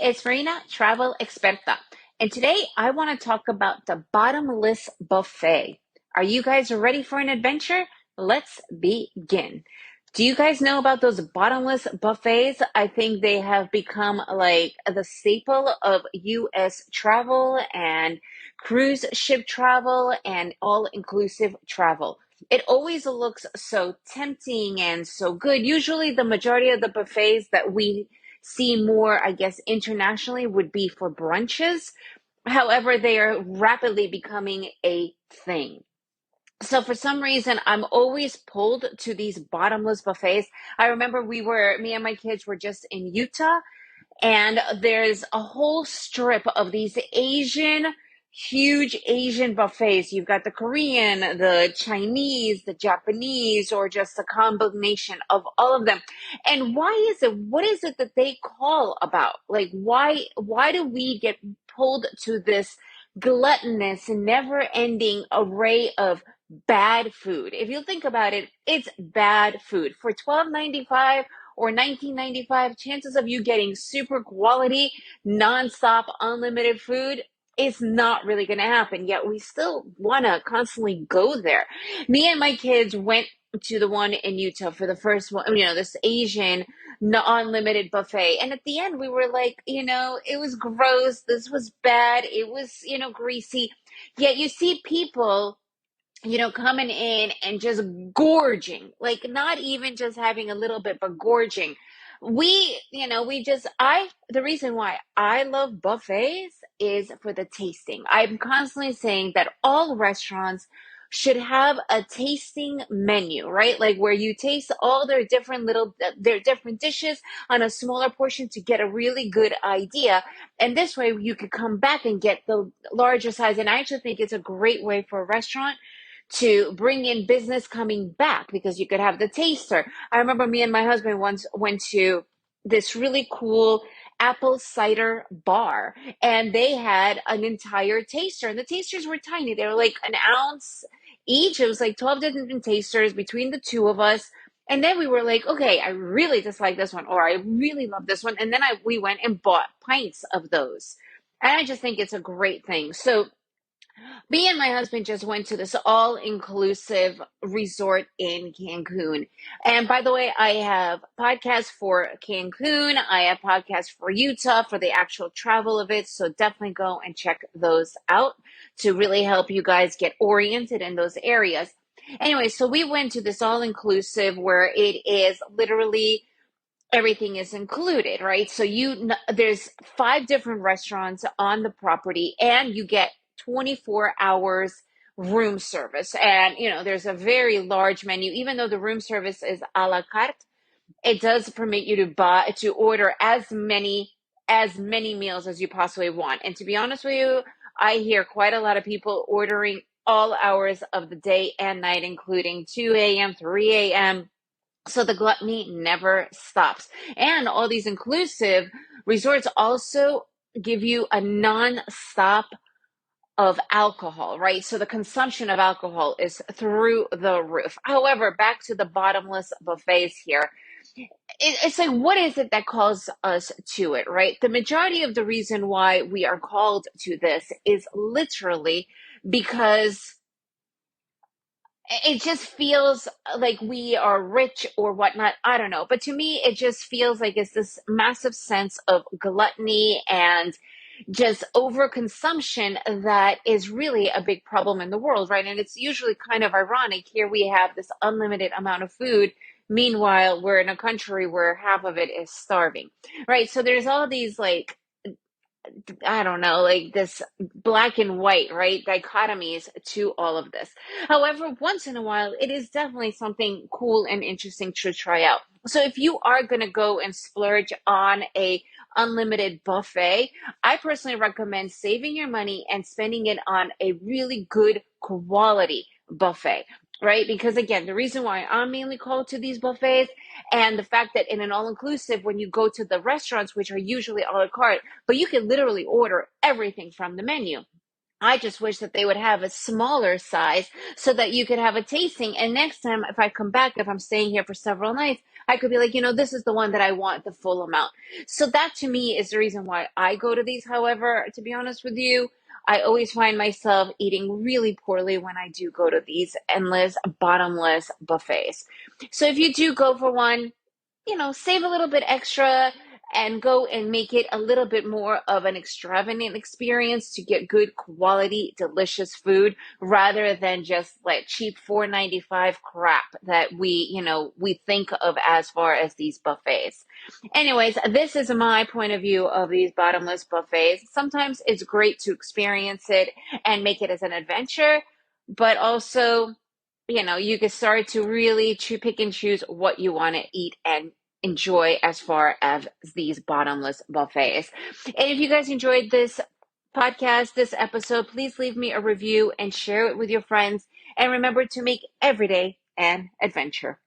it's Marina, travel experta. And today I want to talk about the bottomless buffet. Are you guys ready for an adventure? Let's begin. Do you guys know about those bottomless buffets? I think they have become like the staple of US travel and cruise ship travel and all-inclusive travel. It always looks so tempting and so good. Usually, the majority of the buffets that we see more, I guess, internationally would be for brunches. However, they are rapidly becoming a thing. So for some reason, I'm always pulled to these bottomless buffets. I remember me and my kids were just in Utah, and there's a whole strip of these huge Asian buffets. You've got the Korean, the Chinese, the Japanese, or just a combination of all of them. And what is it that they call about? Like, why do we get pulled to this gluttonous, never ending array of bad food? If you think about it, it's bad food. For 12.95 or 19.95, chances of you getting super quality, nonstop, unlimited food is not really going to happen. Yet we still want to constantly go there. Me and my kids went to the one in Utah for the first one, this Asian unlimited buffet. And at the end, we were like, it was gross. This was bad. It was, greasy. Yet you see people coming in and just gorging, like not even just having a little bit, but gorging. The reason why I love buffets is for the tasting. I'm constantly saying that all restaurants should have a tasting menu, right? Like where you taste all their different dishes on a smaller portion to get a really good idea. And this way you could come back and get the larger size. And I actually think it's a great way for a restaurant to bring in business coming back because you could have the taster. I remember me and my husband once went to this really cool apple cider bar, and they had an entire taster, and the tasters were tiny. They were like an ounce each. It was like 12 different tasters between the two of us. And then we were like, okay, I really dislike this one, or I really love this one. And then we went and bought pints of those. And I just think it's a great thing. So me and my husband just went to this all-inclusive resort in Cancun. And by the way, I have podcasts for Cancun. I have podcasts for Utah for the actual travel of it. So definitely go and check those out to really help you guys get oriented in those areas. Anyway, so we went to this all-inclusive where it is literally everything is included, right? So there's 5 different restaurants on the property, and you get 24 hours room service. And there's a very large menu. Even though the room service is a la carte, it does permit you to order as many meals as you possibly want. And to be honest with you, I hear quite a lot of people ordering all hours of the day and night, including 2 a.m., 3 a.m. So the gluttony never stops. And all these inclusive resorts also give you a non-stop of alcohol, right? So the consumption of alcohol is through the roof. However, back to the bottomless buffets here. It's like, what is it that calls us to it, right? The majority of the reason why we are called to this is literally because it just feels like we are rich or whatnot. I don't know. But to me, it just feels like it's this massive sense of gluttony and just overconsumption that is really a big problem in the world, right? And it's usually kind of ironic. Here we have this unlimited amount of food. Meanwhile, we're in a country where half of it is starving, right? So there's all these I don't know, like this black and white, right? Dichotomies to all of this. However, once in a while, it is definitely something cool and interesting to try out. So if you are going to go and splurge on a unlimited buffet, I personally recommend saving your money and spending it on a really good quality buffet. Right? Because again, the reason why I'm mainly called to these buffets and the fact that in an all inclusive, when you go to the restaurants, which are usually a la carte, but you can literally order everything from the menu. I just wish that they would have a smaller size so that you could have a tasting. And next time, if I come back, if I'm staying here for several nights, I could be like, this is the one that I want the full amount. So that to me is the reason why I go to these. However, to be honest with you, I always find myself eating really poorly when I do go to these endless, bottomless buffets. So if you do go for one, save a little bit extra and go and make it a little bit more of an extravagant experience to get good quality, delicious food rather than just like cheap 4.95 crap that we think of as far as these buffets. Anyways, this is my point of view of these bottomless buffets. Sometimes it's great to experience it and make it as an adventure, but also you can start to really pick and choose what you want to eat and enjoy as far as these bottomless buffets. And if you guys enjoyed this podcast, this episode, please leave me a review and share it with your friends. And remember to make every day an adventure.